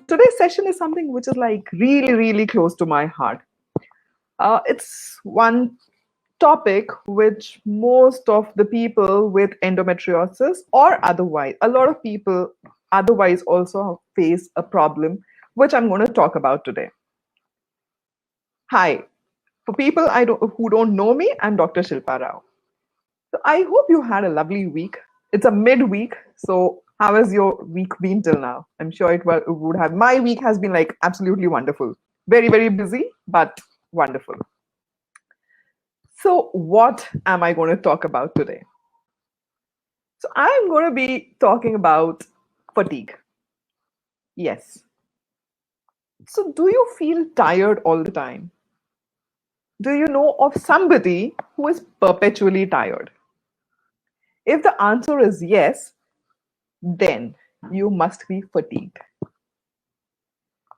today's session is something which is like really, really close to my heart. It's one topic which most of the people with endometriosis or otherwise, a lot of people otherwise also face a problem, which I'm going to talk about today. Hi, for people who don't know me, I'm Dr. Shilpa Rao. So I hope you had a lovely week. It's a midweek, so how has your week been till now? I'm sure it would have. My week has been like absolutely wonderful. Very, very busy, but wonderful. So, what am I going to talk about today? So, I'm going to be talking about fatigue. Yes. So, do you feel tired all the time? Do you know of somebody who is perpetually tired? If the answer is yes, then you must be fatigued.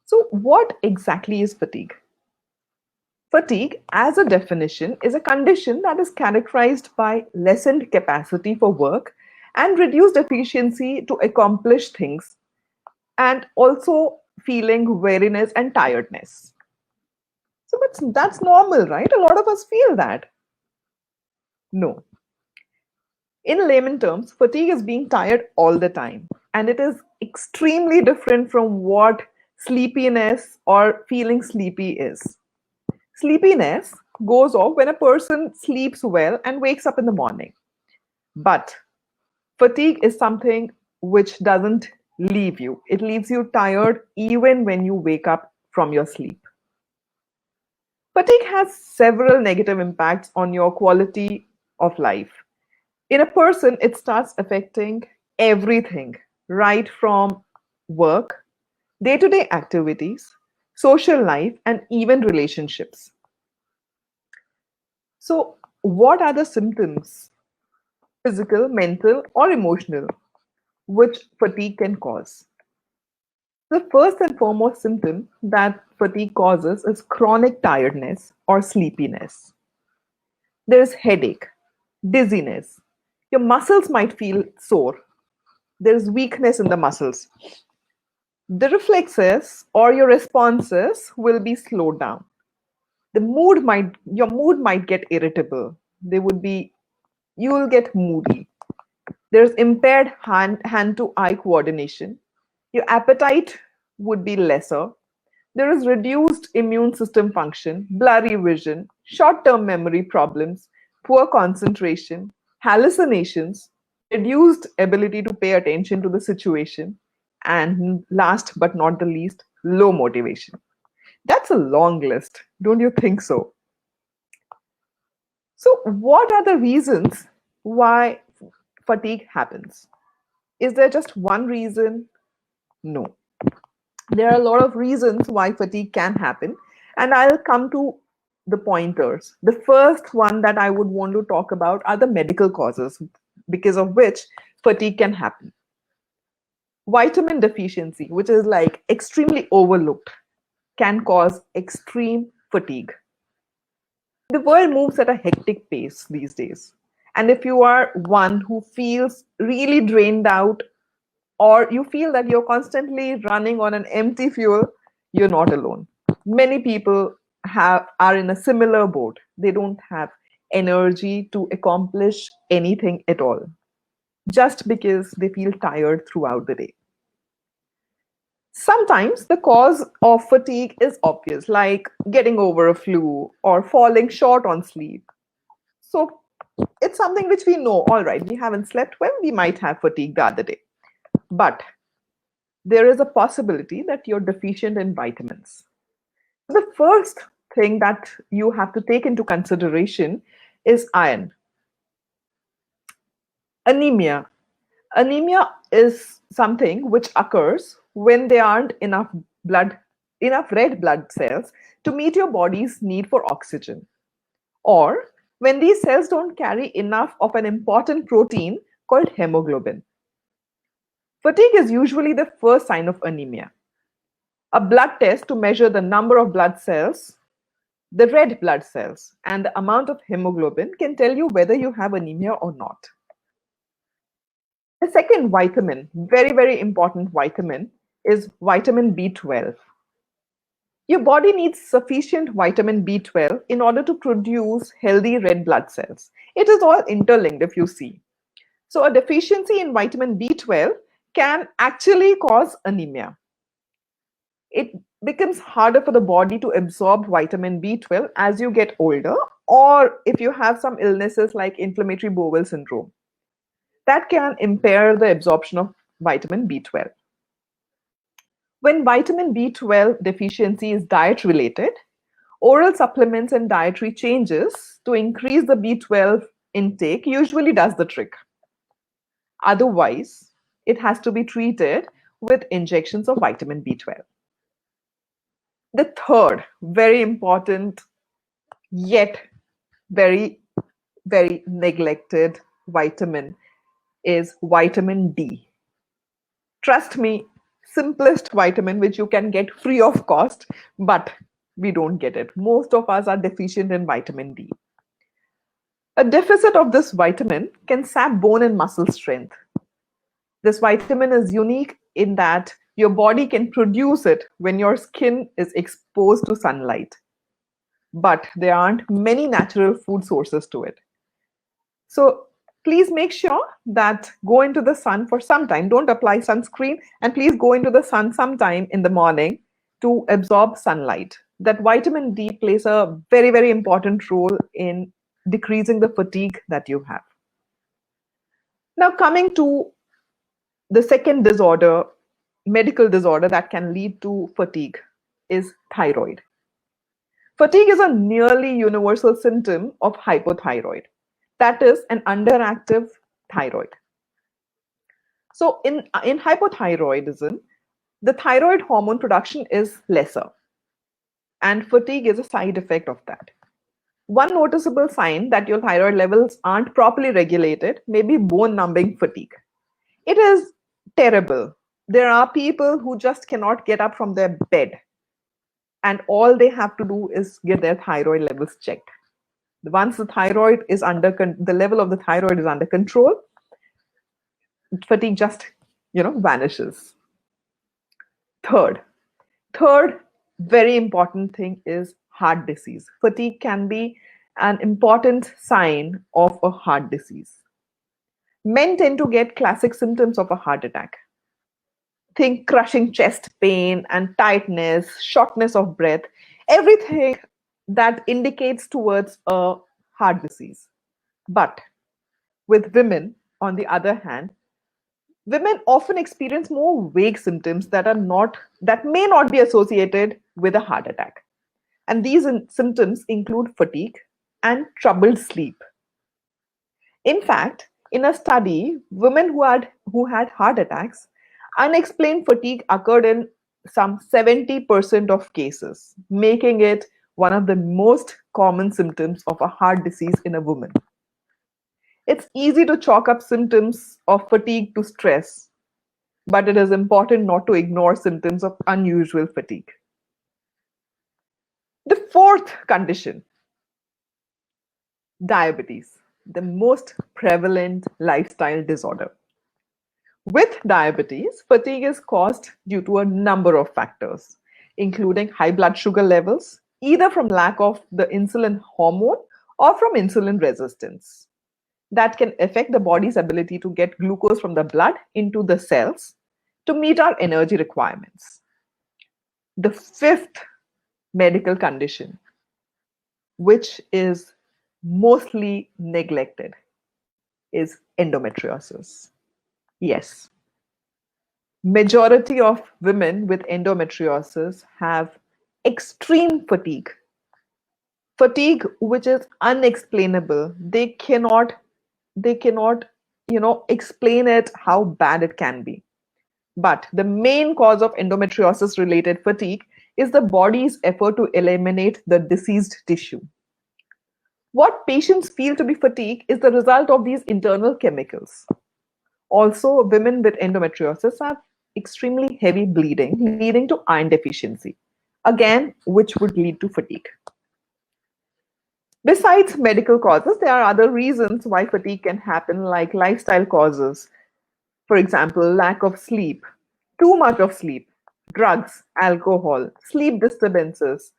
So, what exactly is fatigue? Fatigue, as a definition, is a condition that is characterized by lessened capacity for work and reduced efficiency to accomplish things, and also feeling weariness and tiredness. So, that's normal, right? A lot of us feel that. No. In layman terms, fatigue is being tired all the time, and it is extremely different from what sleepiness or feeling sleepy is. Sleepiness goes off when a person sleeps well and wakes up in the morning. But fatigue is something which doesn't leave you. It leaves you tired even when you wake up from your sleep. Fatigue has several negative impacts on your quality of life. In a person, it starts affecting everything, right from work, day to day activities, social life, and even relationships. So, what are the symptoms, physical, mental, or emotional, which fatigue can cause? The first and foremost symptom that fatigue causes is chronic tiredness or sleepiness. There is headache, dizziness. Your muscles might feel sore. There is weakness in the muscles. The reflexes or your responses will be slowed down. Your mood might get irritable. You will get moody. There's impaired hand to eye coordination. Your appetite would be lesser. There is reduced immune system function, blurry vision, short term memory problems, poor concentration, hallucinations, reduced ability to pay attention to the situation, and last but not the least, low motivation. That's a long list, don't you think so? So, what are the reasons why fatigue happens? Is there just one reason? No. There are a lot of reasons why fatigue can happen, and I'll come to the pointers. The first one that I would want to talk about are the medical causes because of which fatigue can happen. Vitamin deficiency, which is like extremely overlooked, can cause extreme fatigue. The world moves at a hectic pace these days. And if you are one who feels really drained out, or you feel that you're constantly running on an empty fuel, you're not alone. Many people are in a similar boat. They don't have energy to accomplish anything at all, just because they feel tired throughout the day. Sometimes the cause of fatigue is obvious, like getting over a flu or falling short on sleep. So it's something which we know, all right, we haven't slept well, we might have fatigue the other day. But there is a possibility that you're deficient in vitamins. The first thing that you have to take into consideration is iron. Anemia. Anemia is something which occurs when there aren't enough red blood cells to meet your body's need for oxygen, or when these cells don't carry enough of an important protein called hemoglobin. Fatigue is usually the first sign of anemia. A blood test to measure the number of blood cells, the red blood cells, and the amount of hemoglobin can tell you whether you have anemia or not. The second vitamin, very, very important vitamin, is vitamin B12. Your body needs sufficient vitamin B12 in order to produce healthy red blood cells. It is all interlinked if you see. So, a deficiency in vitamin B12 can actually cause anemia. It becomes harder for the body to absorb vitamin B12 as you get older, or if you have some illnesses like inflammatory bowel syndrome, that can impair the absorption of vitamin B12. When vitamin B12 deficiency is diet related, oral supplements and dietary changes to increase the B12 intake usually does the trick. Otherwise, it has to be treated with injections of vitamin B12. The third, very important, yet very, very neglected vitamin is vitamin D. Trust me, simplest vitamin which you can get free of cost, but we don't get it. Most of us are deficient in vitamin D. A deficit of this vitamin can sap bone and muscle strength. This vitamin is unique in that your body can produce it when your skin is exposed to sunlight. But there aren't many natural food sources to it. So please make sure that go into the sun for some time. Don't apply sunscreen, and please go into the sun sometime in the morning to absorb sunlight. That vitamin D plays a very, very important role in decreasing the fatigue that you have. Now, coming to the second disorder, medical disorder that can lead to fatigue, is thyroid. Fatigue is a nearly universal symptom of hypothyroid. That is an underactive thyroid. So in hypothyroidism, the thyroid hormone production is lesser, and fatigue is a side effect of that. One noticeable sign that your thyroid levels aren't properly regulated may be bone numbing fatigue. It is terrible. There are people who just cannot get up from their bed, and all they have to do is get their thyroid levels checked. Once the thyroid is the level of the thyroid is under control, fatigue just vanishes. Third very important thing is heart disease. Fatigue can be an important sign of a heart disease. Men tend to get classic symptoms of a heart attack. Think crushing chest pain and tightness, shortness of breath, everything that indicates towards a heart disease. But with women, on the other hand, women often experience more vague symptoms that may not be associated with a heart attack. And these symptoms include fatigue and troubled sleep. In fact, in a study, women who had heart attacks, unexplained fatigue occurred in some 70% of cases, making it one of the most common symptoms of a heart disease in a woman. It's easy to chalk up symptoms of fatigue to stress, but it is important not to ignore symptoms of unusual fatigue. The fourth condition, diabetes, the most prevalent lifestyle disorder. With diabetes, fatigue is caused due to a number of factors, including high blood sugar levels, either from lack of the insulin hormone or from insulin resistance. That can affect the body's ability to get glucose from the blood into the cells to meet our energy requirements. The fifth medical condition, which is mostly neglected, is endometriosis. Yes, majority of women with endometriosis have extreme fatigue which is unexplainable. They cannot explain it how bad it can be. But the main cause of endometriosis related fatigue is the body's effort to eliminate the diseased tissue. What patients feel to be fatigue is the result of these internal chemicals. Also, women with endometriosis have extremely heavy bleeding, leading to iron deficiency, again, which would lead to fatigue. Besides medical causes, there are other reasons why fatigue can happen, like lifestyle causes. For example, lack of sleep, too much of sleep, drugs, alcohol, sleep disturbances.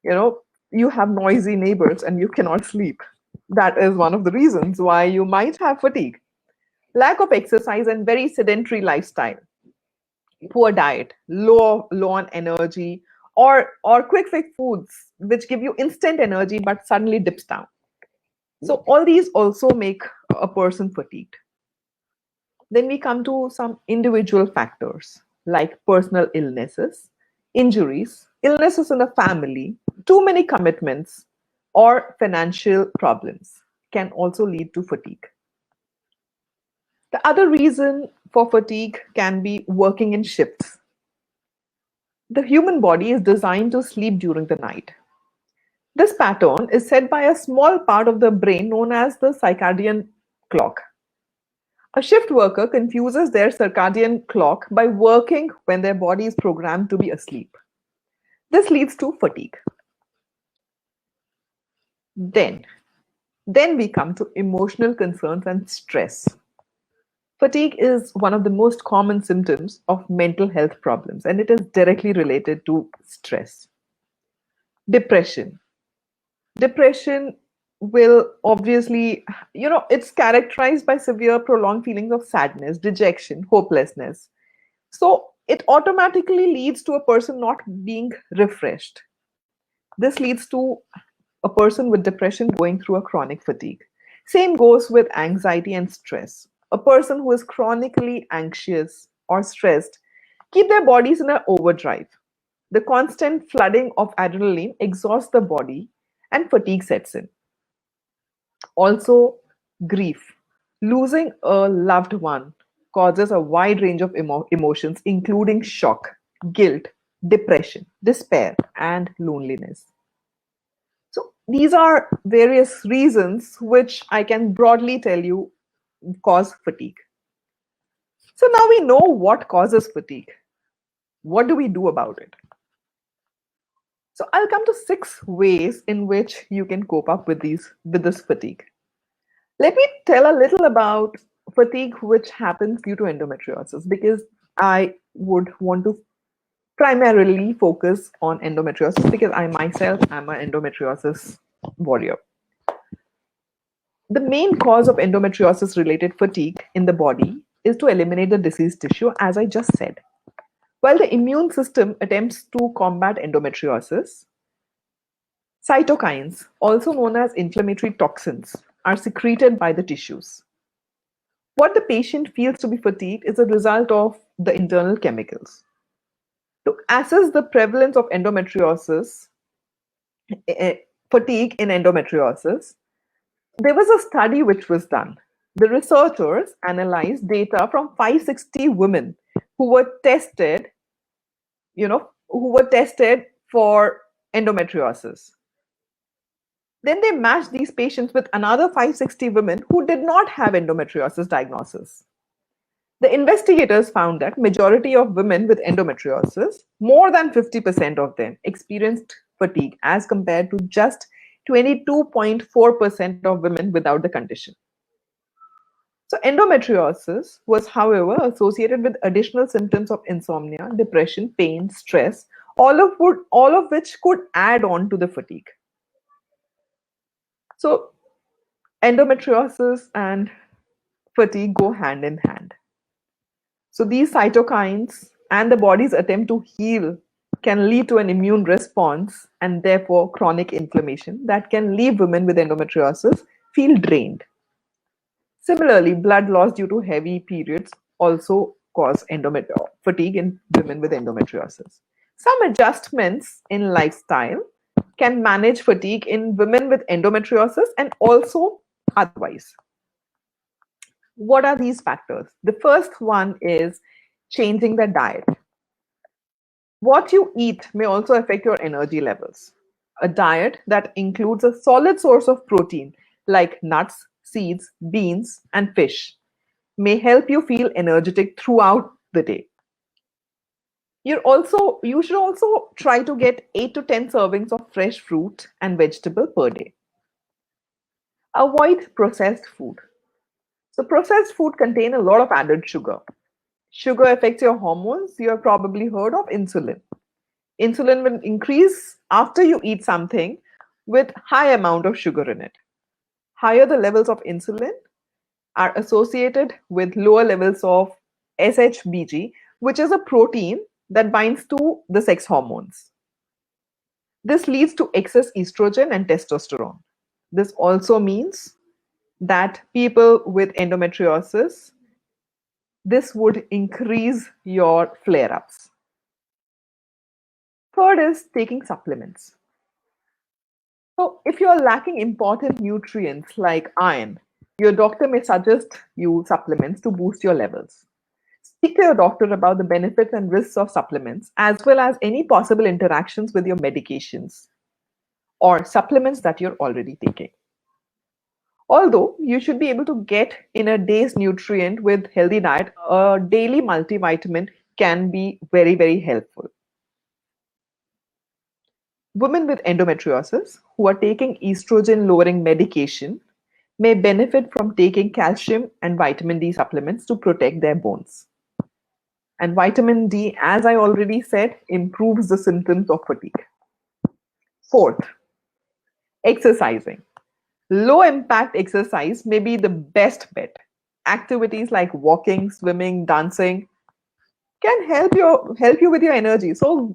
You know, you have noisy neighbors and you cannot sleep. That is one of the reasons why you might have fatigue. Lack of exercise and very sedentary lifestyle, poor diet, low on energy, or quick fix foods which give you instant energy but suddenly dips down. So all these also make a person fatigued. Then we come to some individual factors like personal illnesses, injuries, illnesses in the family, too many commitments, or financial problems can also lead to fatigue. The other reason for fatigue can be working in shifts. The human body is designed to sleep during the night. This pattern is set by a small part of the brain known as the circadian clock. A shift worker confuses their circadian clock by working when their body is programmed to be asleep. This leads to fatigue. Then, then we come to emotional concerns and stress. Fatigue is one of the most common symptoms of mental health problems, and it is directly related to stress. Depression. Depression will obviously, it's characterized by severe, prolonged feelings of sadness, dejection, hopelessness. So it automatically leads to a person not being refreshed. This leads to a person with depression going through a chronic fatigue. Same goes with anxiety and stress. A person who is chronically anxious or stressed keep their bodies in an overdrive. The constant flooding of adrenaline exhausts the body and fatigue sets in. Also, grief. Losing a loved one causes a wide range of emotions, including shock, guilt, depression, despair, and loneliness. So, these are various reasons which I can broadly tell you cause fatigue. So, now we know what causes fatigue. What do we do about it? So, I'll come to 6 ways in which you can cope up with this fatigue. Let me tell a little about fatigue which happens due to endometriosis because I would want to primarily focus on endometriosis because I myself am an endometriosis warrior. The main cause of endometriosis related fatigue in the body is to eliminate the diseased tissue, as I just said. While the immune system attempts to combat endometriosis, cytokines, also known as inflammatory toxins, are secreted by the tissues. What the patient feels to be fatigued is a result of the internal chemicals. To assess the prevalence of endometriosis, fatigue in endometriosis, there was a study which was done. The researchers analyzed data from 560 women who were tested, for endometriosis. Then they matched these patients with another 560 women who did not have endometriosis diagnosis. The investigators found that majority of women with endometriosis, more than 50% of them, experienced fatigue as compared to just 22.4% of women without the condition. So endometriosis was, however, associated with additional symptoms of insomnia, depression, pain, stress, all of which could add on to the fatigue. So endometriosis and fatigue go hand in hand. So these cytokines and the body's attempt to heal can lead to an immune response and therefore chronic inflammation that can leave women with endometriosis feel drained. Similarly, blood loss due to heavy periods also cause fatigue in women with endometriosis. Some adjustments in lifestyle can manage fatigue in women with endometriosis and also otherwise. What are these factors? The first one is changing the diet. What you eat may also affect your energy levels. A diet that includes a solid source of protein like nuts, seeds, beans, and fish may help you feel energetic throughout the day. You should also try to get 8 to 10 servings of fresh fruit and vegetable per day. Avoid processed food. So processed food contain a lot of added sugar. Sugar affects your hormones. You have probably heard of insulin. Insulin will increase after you eat something with high amount of sugar in it. Higher the levels of insulin are associated with lower levels of SHBG, which is a protein that binds to the sex hormones. This leads to excess estrogen and testosterone. This also means that people with endometriosis, this would increase your flare ups. Third is taking supplements. So, if you're lacking important nutrients like iron, your doctor may suggest you supplements to boost your levels. Speak to your doctor about the benefits and risks of supplements, as well as any possible interactions with your medications or supplements that you're already taking. Although you should be able to get in a day's nutrient with healthy diet, a daily multivitamin can be very, very helpful. Women with endometriosis who are taking estrogen lowering medication may benefit from taking calcium and vitamin D supplements to protect their bones. And vitamin D, as I already said, improves the symptoms of fatigue. Fourth, exercising. Low impact exercise may be the best bet. Activities like walking, swimming, dancing can help you with your energy. So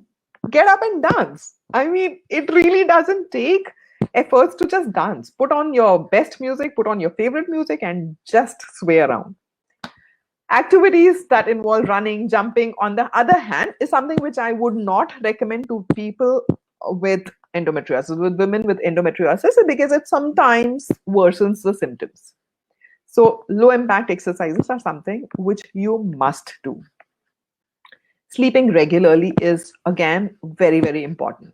get up and dance. I mean, it really doesn't take efforts to just dance. Put on your best music, put on your favorite music, and just sway around. Activities that involve running, jumping, on the other hand, is something which I would not recommend to people with endometriosis, with women with endometriosis, because it sometimes worsens the symptoms. So, low impact exercises are something which you must do. Sleeping regularly is again very, very important.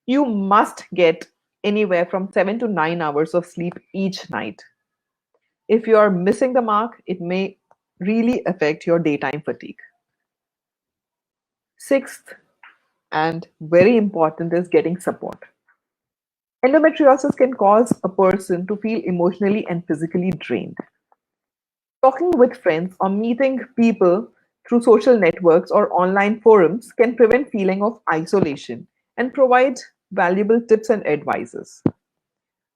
You must get anywhere from 7 to 9 hours of sleep each night. If you are missing the mark, it may really affect your daytime fatigue. Sixth, and very important, is getting support. Endometriosis can cause a person to feel emotionally and physically drained. Talking with friends or meeting people through social networks or online forums can prevent feeling of isolation and provide valuable tips and advices.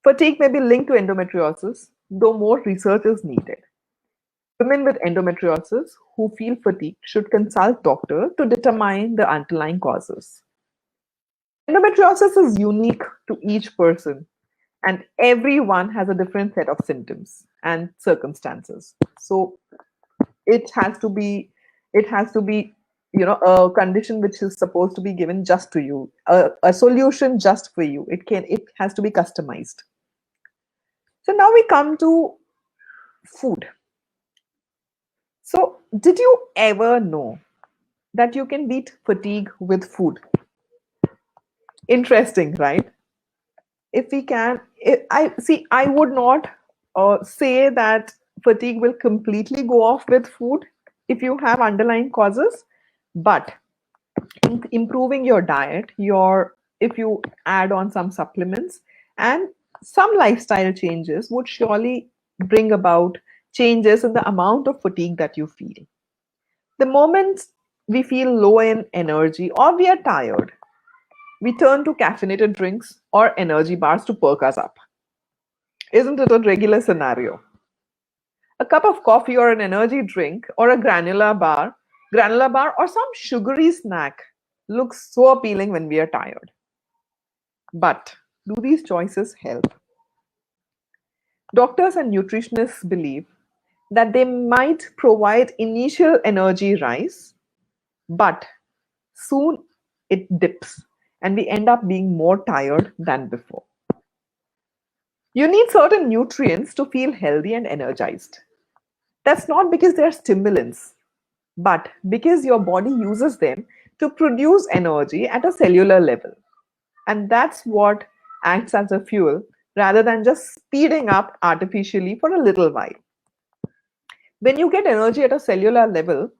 Fatigue may be linked to endometriosis, though more research is needed. Women with endometriosis who feel fatigued should consult doctor to determine the underlying causes. Endometriosis is unique to each person, and everyone has a different set of symptoms and circumstances. So it has to be a condition which is supposed to be given just to you, a solution just for you. It has to be customized. So now we come to food. So did you ever know that you can beat fatigue with food? Interesting, right? If we can, I would not say that fatigue will completely go off with food if you have underlying causes, but improving your diet, your if you add on some supplements and some lifestyle changes would surely bring about changes in the amount of fatigue that you feel. The moment we feel low in energy or we are tired, we turn to caffeinated drinks or energy bars to perk us up. Isn't it a regular scenario? A cup of coffee or an energy drink or a granola bar or some sugary snack looks so appealing when we are tired. But do these choices help? Doctors and nutritionists believe that they might provide initial energy rise, but soon it dips and we end up being more tired than before. You need certain nutrients to feel healthy and energized. That's not because they're stimulants, but because your body uses them to produce energy at a cellular level. And that's what acts as a fuel rather than just speeding up artificially for a little while. When you get energy at a cellular level,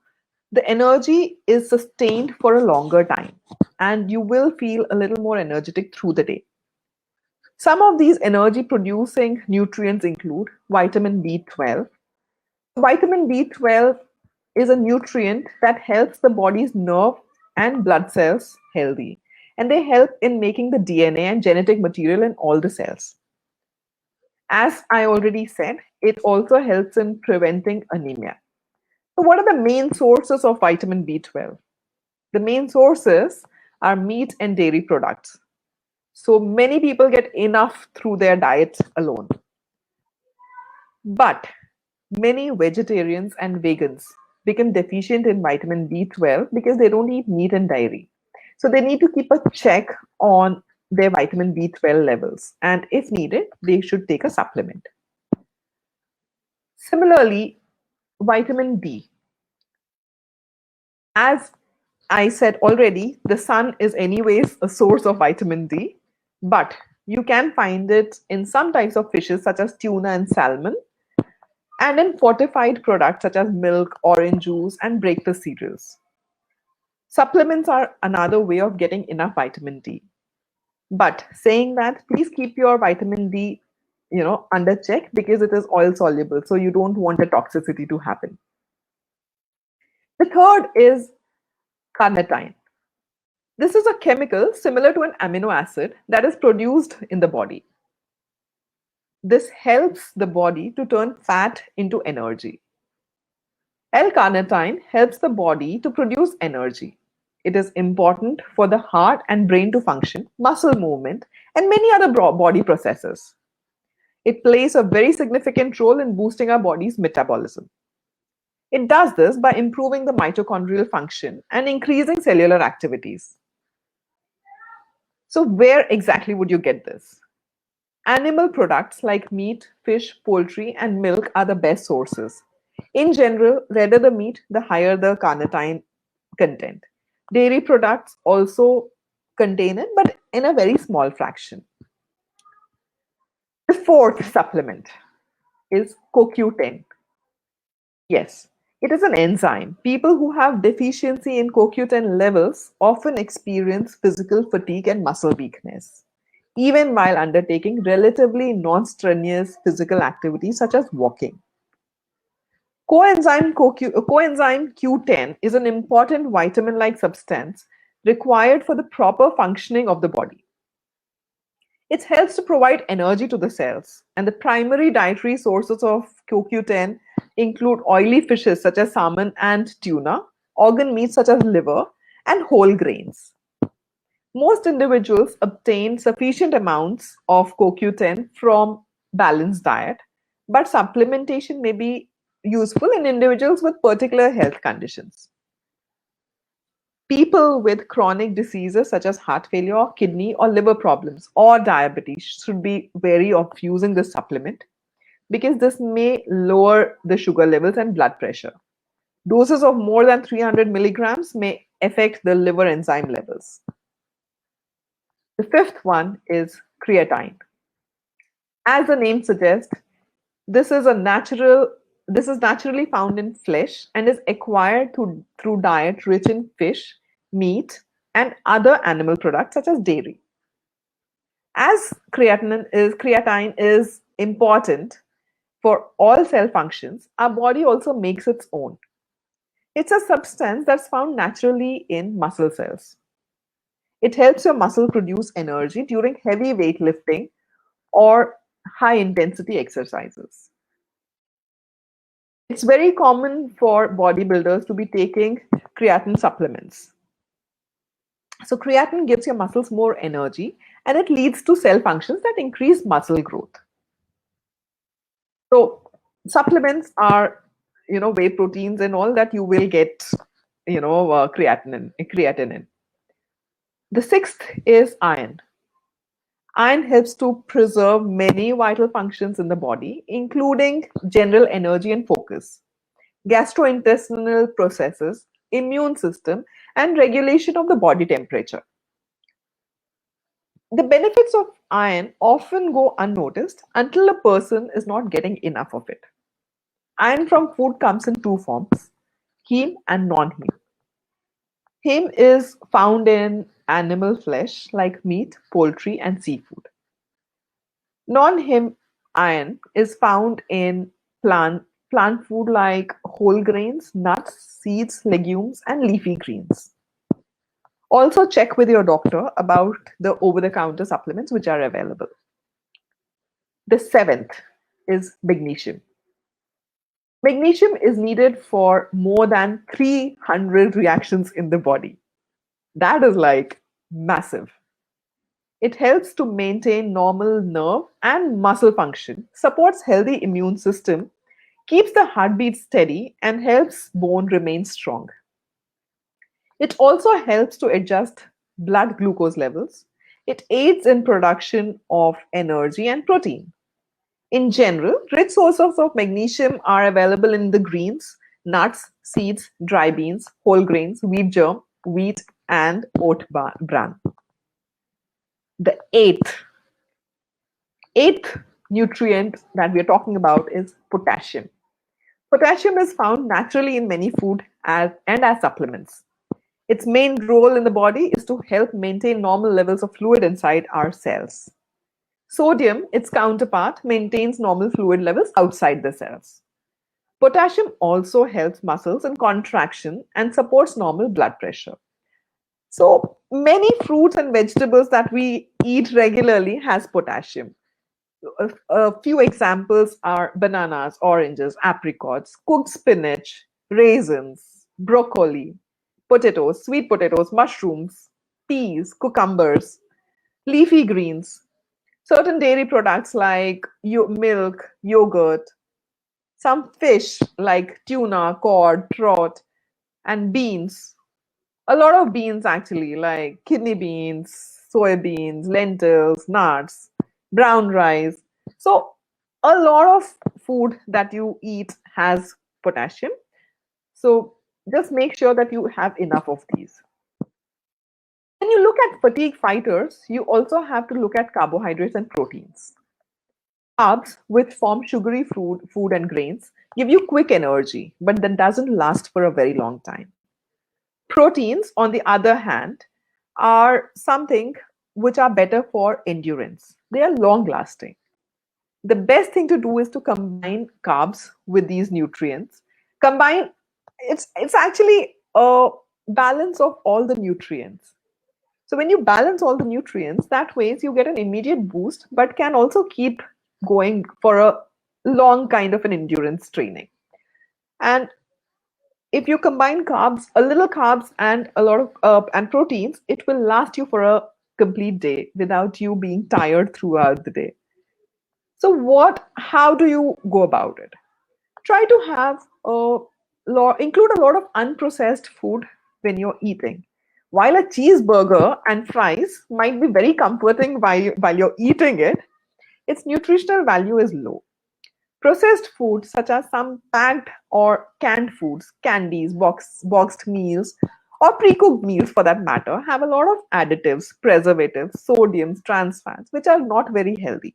the energy is sustained for a longer time and you will feel a little more energetic through the day. Some of these energy producing nutrients include vitamin B12. Vitamin B12 is a nutrient that helps the body's nerve and blood cells healthy. And they help in making the DNA and genetic material in all the cells. As I already said, it also helps in preventing anemia. So, what are the main sources of vitamin B12? The main sources are meat and dairy products. So, many people get enough through their diet alone. But many vegetarians and vegans become deficient in vitamin B12 because they don't eat meat and dairy. So, they need to keep a check on their vitamin B12 levels. And if needed, they should take a supplement. Similarly, vitamin D. As I said already, the sun is anyways a source of vitamin D, but you can find it in some types of fishes such as tuna and salmon, and in fortified products such as milk, orange juice, and breakfast cereals. Supplements are another way of getting enough vitamin D. But saying that, please keep your vitamin D, under check because it is oil soluble, so you don't want a toxicity to happen. The third is carnitine. This is a chemical similar to an amino acid that is produced in the body. This helps the body to turn fat into energy. L-carnitine helps the body to produce energy. It is important for the heart and brain to function, muscle movement, and many other body processes. It plays a very significant role in boosting our body's metabolism. It does this by improving the mitochondrial function and increasing cellular activities. So, where exactly would you get this? Animal products like meat, fish, poultry, and milk are the best sources. In general, redder the meat, the higher the carnitine content. Dairy products also contain it, but in a very small fraction. The fourth supplement is CoQ10. Yes, it is an enzyme. People who have deficiency in CoQ10 levels often experience physical fatigue and muscle weakness, even while undertaking relatively non-strenuous physical activities such as walking. Coenzyme Q10 is an important vitamin-like substance required for the proper functioning of the body. It helps to provide energy to the cells, and the primary dietary sources of CoQ10 include oily fishes such as salmon and tuna, organ meats such as liver, and whole grains. Most individuals obtain sufficient amounts of CoQ10 from balanced diet, but supplementation may be useful in individuals with particular health conditions. People with chronic diseases such as heart failure, kidney or liver problems, or diabetes should be wary of using this supplement because this may lower the sugar levels and blood pressure. Doses of more than 300 milligrams may affect the liver enzyme levels. The fifth one is creatine. As the name suggests, this is naturally found in flesh and is acquired through diet rich in fish, meat, and other animal products such as dairy. As creatine is important for all cell functions, our body also makes its own. It's a substance that's found naturally in muscle cells. It helps your muscle produce energy during heavy weightlifting or high intensity exercises. It's very common for bodybuilders to be taking creatine supplements. So, creatine gives your muscles more energy and it leads to cell functions that increase muscle growth. So, supplements are, whey proteins and all that you will get, creatine in. The sixth is iron. Iron helps to preserve many vital functions in the body, including general energy and focus, gastrointestinal processes, immune system, and regulation of the body temperature. The benefits of iron often go unnoticed until a person is not getting enough of it. Iron from food comes in two forms, heme and non-heme. Heme is found in animal flesh like meat, poultry, and seafood. Non-heme iron is found in plant food like whole grains, nuts, seeds, legumes, and leafy greens. Also, check with your doctor about the over the counter supplements which are available. The seventh is magnesium. Magnesium is needed for more than 300 reactions in the body. That is like massive. It helps to maintain normal nerve and muscle function, supports healthy immune system, keeps the heartbeat steady, and helps bone remain strong. It also helps to adjust blood glucose levels. It aids in production of energy and protein. In general, rich sources of magnesium are available in the greens, nuts, seeds, dry beans, whole grains, wheat germ, wheat, and oat bran. The eighth nutrient that we are talking about is potassium. Potassium is found naturally in many food and as supplements. Its main role in the body is to help maintain normal levels of fluid inside our cells. Sodium, its counterpart, maintains normal fluid levels outside the cells. Potassium also helps muscles in contraction and supports normal blood pressure. So many fruits and vegetables that we eat regularly has potassium. A few examples are bananas, oranges, apricots, cooked spinach, raisins, broccoli, potatoes, sweet potatoes, mushrooms, peas, cucumbers, leafy greens, certain dairy products like milk, yogurt, some fish like tuna, cod, trout, and beans. A lot of beans actually, like kidney beans, soybeans, lentils, nuts, brown rice. So, a lot of food that you eat has potassium. So, just make sure that you have enough of these. When you look at fatigue fighters, you also have to look at carbohydrates and proteins. Carbs, which form sugary food and grains, give you quick energy, but that doesn't last for a very long time. Proteins, on the other hand, are something which are better for endurance. They are long lasting. The best thing to do is to combine carbs with these nutrients. Combine it's actually a balance of all the nutrients. So when you balance all the nutrients, that ways you get an immediate boost, but can also keep going for a long kind of an endurance training. And if you combine carbs, a little carbs and a lot of and proteins, it will last you for a complete day without you being tired throughout the day. So how do you go about it? Try to have include a lot of unprocessed food when you're eating. While a cheeseburger and fries might be very comforting while you're eating it, its nutritional value is low. Processed foods, such as some packed or canned foods, candies, boxed meals, or pre cooked meals for that matter, have a lot of additives, preservatives, sodiums, trans fats, which are not very healthy.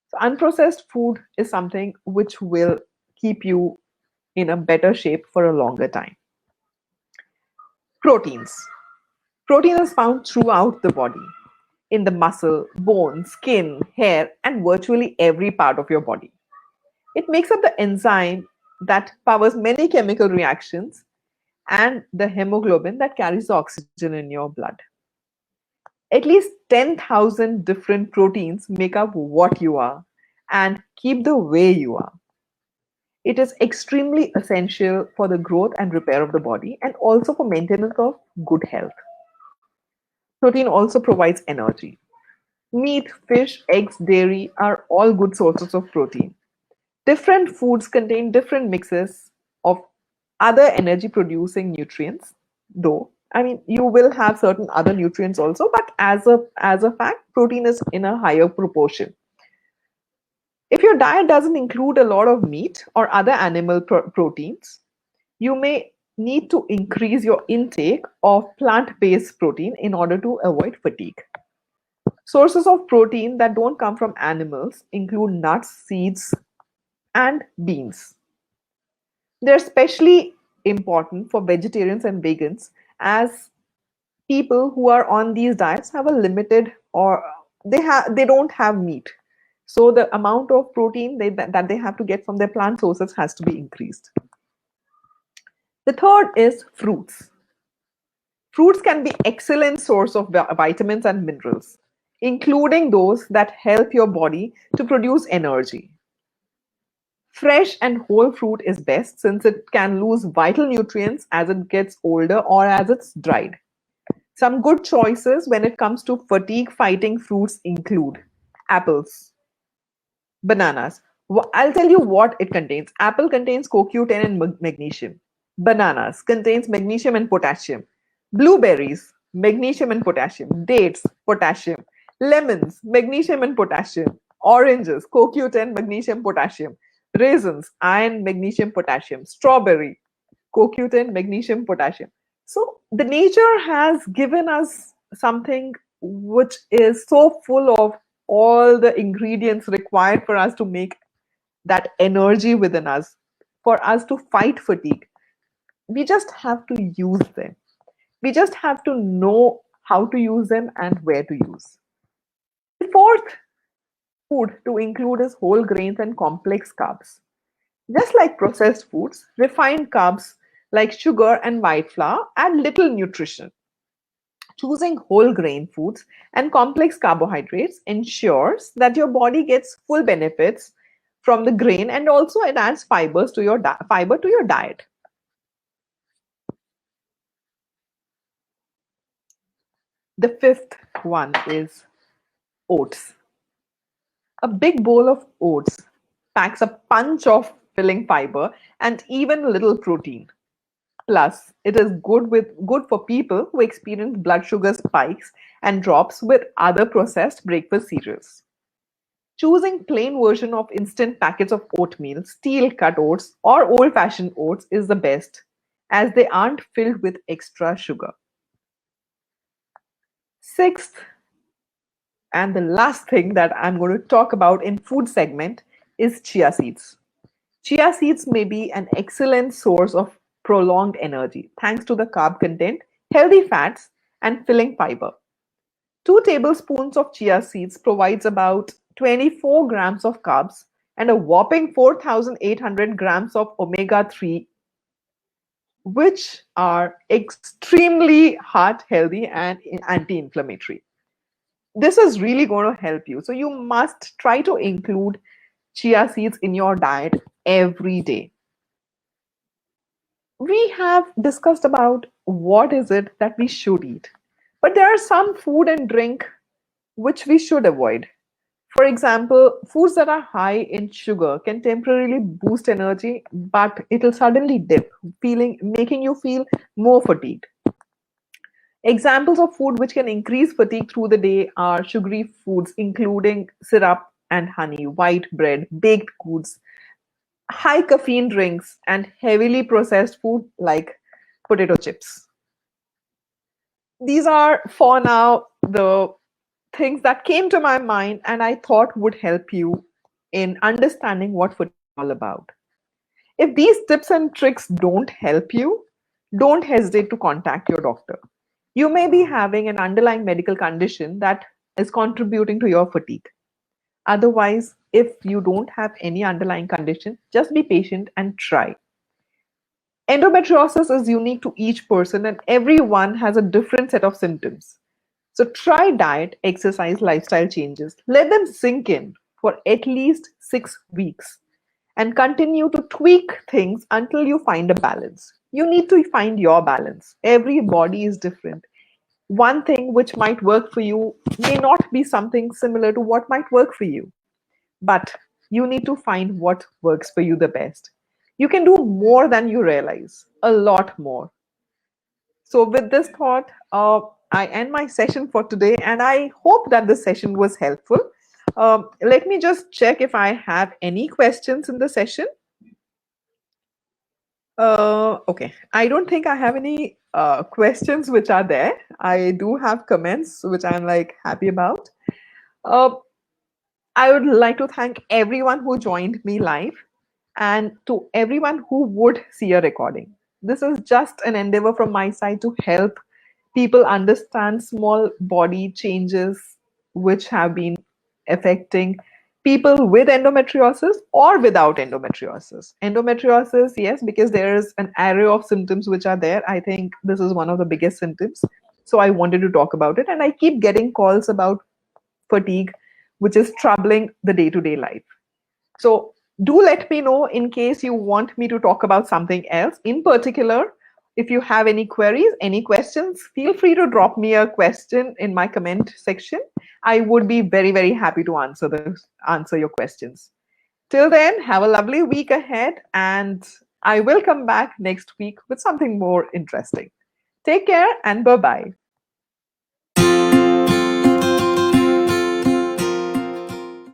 So, unprocessed food is something which will keep you in a better shape for a longer time. Proteins. Protein is found throughout the body, in the muscle, bone, skin, hair, and virtually every part of your body. It makes up the enzyme that powers many chemical reactions and the hemoglobin that carries the oxygen in your blood. At least 10,000 different proteins make up what you are and keep the way you are. It is extremely essential for the growth and repair of the body and also for maintenance of good health. Protein also provides energy. Meat, fish, eggs, dairy are all good sources of protein. Different foods contain different mixes of other energy producing nutrients, though. I mean, you will have certain other nutrients also, but as a fact, protein is in a higher proportion. If your diet doesn't include a lot of meat or other animal proteins, you may need to increase your intake of plant-based protein in order to avoid fatigue. Sources of protein that don't come from animals include nuts, seeds, and beans. They're especially important for vegetarians and vegans, as people who are on these diets have a limited or they don't have meat. So the amount of protein that they have to get from their plant sources has to be increased. The third is fruits. Fruits can be excellent source of vitamins and minerals, including those that help your body to produce energy. Fresh and whole fruit is best since it can lose vital nutrients as it gets older or as it's dried. Some good choices when it comes to fatigue fighting fruits include apples, bananas. I'll tell you what it contains. Apple contains CoQ10 and magnesium. Bananas contains magnesium and potassium. Blueberries, magnesium and potassium. Dates, potassium. Lemons, magnesium and potassium. Oranges, CoQ10, magnesium, potassium. Raisins, iron, magnesium, potassium. Strawberry, CoQ10, magnesium, potassium. So the nature has given us something which is so full of all the ingredients required for us to make that energy within us, for us to fight fatigue. We just have to use them. We just have to know how to use them and where to use. The fourth food to include is whole grains and complex carbs. Just like processed foods, refined carbs like sugar and white flour add little nutrition. Choosing whole grain foods and complex carbohydrates ensures that your body gets full benefits from the grain, and also it adds fibers to your fiber to your diet. The fifth one is oats. A big bowl of oats packs a punch of filling fiber and even little protein. Plus, it is good for people who experience blood sugar spikes and drops with other processed breakfast cereals. Choosing plain version of instant packets of oatmeal, steel cut oats, or old fashioned oats is the best, as they aren't filled with extra sugar. Sixth, and the last thing that I'm going to talk about in food segment is chia seeds. Chia seeds may be an excellent source of prolonged energy thanks to the carb content, healthy fats, and filling fiber. 2 tablespoons of chia seeds provides about 24 grams of carbs and a whopping 4,800 grams of omega 3, which are extremely heart healthy and anti inflammatory. This is really going to help you. So, you must try to include chia seeds in your diet every day. We have discussed about what is it that we should eat, but there are some food and drink which we should avoid. For example, foods that are high in sugar can temporarily boost energy, but it'll suddenly dip, making you feel more fatigued. Examples of food which can increase fatigue through the day are sugary foods, including syrup and honey, white bread, baked goods, high caffeine drinks, and heavily processed food like potato chips. These are, for now, the things that came to my mind and I thought would help you in understanding what fatigue is all about. If these tips and tricks don't help you, don't hesitate to contact your doctor. You may be having an underlying medical condition that is contributing to your fatigue. Otherwise, if you don't have any underlying condition, just be patient and try. Endometriosis is unique to each person, and everyone has a different set of symptoms. So try diet, exercise, lifestyle changes. Let them sink in for at least 6 weeks and continue to tweak things until you find a balance. You need to find your balance. Every body is different. One thing which might work for you may not be something similar to what might work for you. But you need to find what works for you the best. You can do more than you realize, a lot more. So, with this thought, I end my session for today, and I hope that this session was helpful. Let me just check if I have any questions in the session. Okay, I don't think I have any questions which are there. I do have comments which I'm like happy about. Uh, I would like to thank everyone who joined me live and to everyone who would see a recording. This is just an endeavor from my side to help people understand small body changes which have been affecting people with endometriosis or without endometriosis. Endometriosis, yes, because there is an array of symptoms which are there. I think this is one of the biggest symptoms. So I wanted to talk about it. And I keep getting calls about fatigue, which is troubling the day to day life. So do let me know in case you want me to talk about something else. In particular, if you have any queries, any questions, feel free to drop me a question in my comment section. I would be very, very happy to answer your questions. Till then, have a lovely week ahead, and I will come back next week with something more interesting. Take care and bye bye.